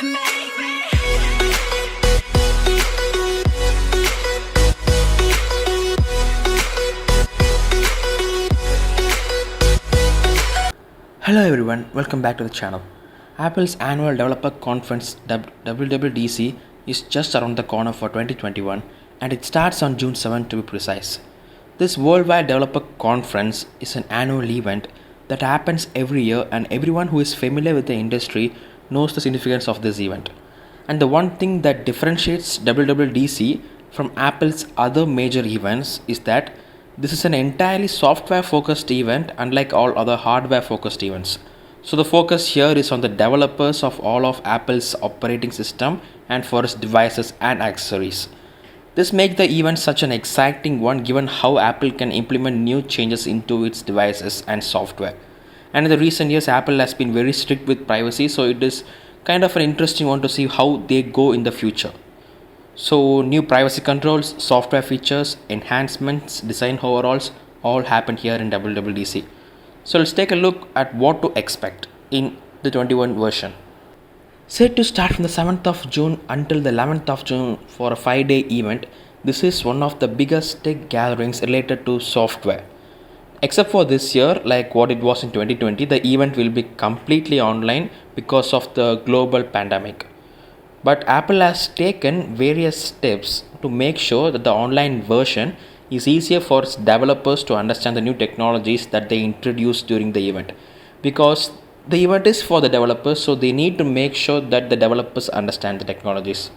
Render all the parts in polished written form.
Hello everyone, welcome back to the channel. Apple's annual developer conference WWDC is just around the corner for 2021 and it starts on June 7 to be precise. This worldwide developer conference is an annual event that happens every year and everyone who is familiar with the industry knows the significance of this event. And the one thing that differentiates WWDC from Apple's other major events is that this is an entirely software focused event, unlike all other hardware focused events. So, the focus here is on the developers of all of Apple's operating system and for its devices and accessories. This makes the event such an exciting one given how Apple can implement new changes into its devices and software. And in the recent years, Apple has been very strict with privacy, so it is kind of an interesting one to see how they go in the future. So, new privacy controls, software features, enhancements, design overhauls all happen here in WWDC. So, let's take a look at what to expect in the 21 version. Set to start from the 7th of June until the 11th of June for a 5-day event, this is one of the biggest tech gatherings related to software. Except for this year, like what it was in 2020, the event will be completely online because of the global pandemic. But Apple has taken various steps to make sure that the online version is easier for its developers to understand the new technologies that they introduce during the event. Because the event is for the developers, so they need to make sure that the developers understand the technologies.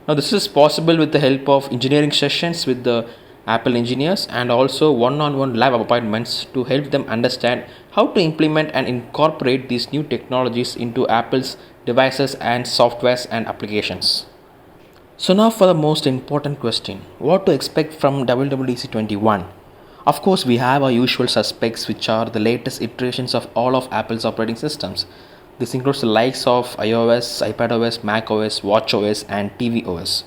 Now, this is possible with the help of engineering sessions with the Apple engineers and also one-on-one live appointments to help them understand how to implement and incorporate these new technologies into Apple's devices and softwares and applications. So now for the most important question, what to expect from WWDC21? Of course, we have our usual suspects, which are the latest iterations of all of Apple's operating systems. This includes the likes of iOS, iPadOS, macOS, watchOS and tvOS.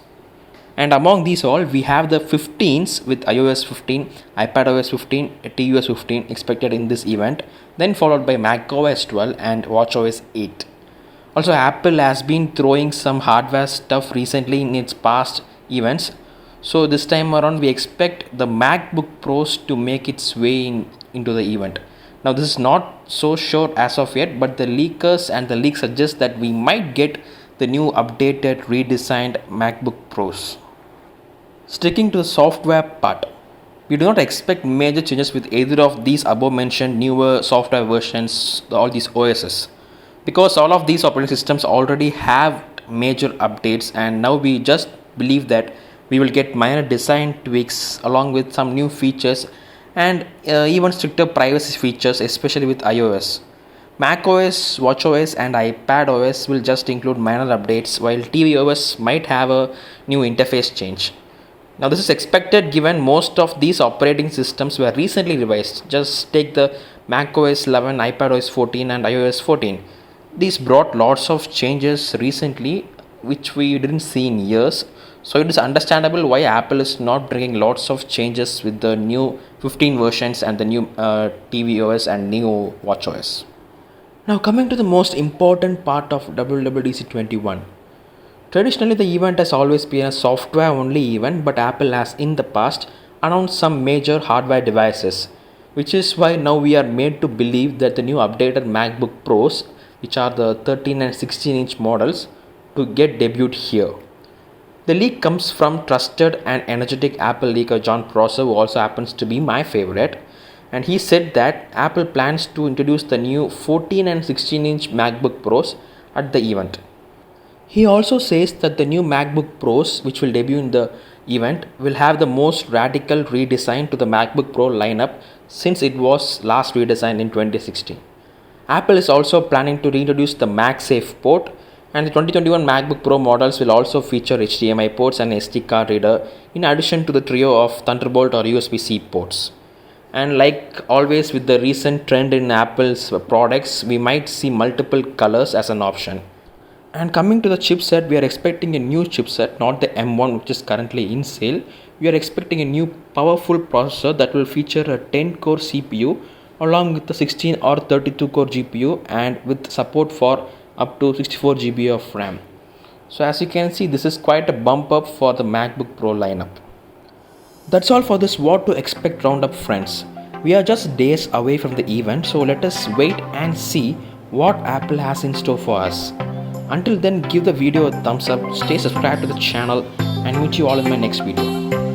And among these all, we have the 15s with iOS 15, iPadOS 15, tvOS 15 expected in this event, then followed by macOS 12 and watchOS 8. Also, Apple has been throwing some hardware stuff recently in its past events. So this time around, we expect the MacBook Pros to make its way into the event. Now, this is not so sure as of yet, but the leakers and the leaks suggest that we might get the new updated, redesigned MacBook Pros. Sticking to the software part, we do not expect major changes with either of these above mentioned newer software versions, all these OSs. Because all of these operating systems already have major updates, and now we just believe that we will get minor design tweaks along with some new features and even stricter privacy features, especially with iOS. macOS, watchOS and iPadOS will just include minor updates, while tvOS might have a new interface change. Now, this is expected given most of these operating systems were recently revised. Just take the macOS 11, iPadOS 14 and iOS 14. These brought lots of changes recently which we didn't see in years. So it is understandable why Apple is not bringing lots of changes with the new 15 versions and the new tvOS and new watchOS. Now, coming to the most important part of WWDC21. Traditionally, the event has always been a software only event, but Apple has in the past announced some major hardware devices, which is why now we are made to believe that the new updated MacBook Pros, which are the 13 and 16-inch models, to get debuted here. The leak comes from trusted and energetic Apple leaker John Prosser, who also happens to be my favorite, and he said that Apple plans to introduce the new 14 and 16-inch MacBook Pros at the event. He also says that the new MacBook Pros, which will debut in the event, will have the most radical redesign to the MacBook Pro lineup since it was last redesigned in 2016. Apple is also planning to reintroduce the MagSafe port, and the 2021 MacBook Pro models will also feature HDMI ports and SD card reader in addition to the trio of Thunderbolt or USB-C ports. And like always with the recent trend in Apple's products, we might see multiple colors as an option. And coming to the chipset, we are expecting a new chipset, not the M1 which is currently in sale. We are expecting a new powerful processor that will feature a 10-core CPU along with the 16 or 32-core GPU and with support for up to 64 GB of RAM. So as you can see, this is quite a bump up for the MacBook Pro lineup. That's all for this what to expect roundup, friends. We are just days away from the event, so let us wait and see what Apple has in store for us. Until then, give the video a thumbs up, stay subscribed to the channel, and meet you all in my next video.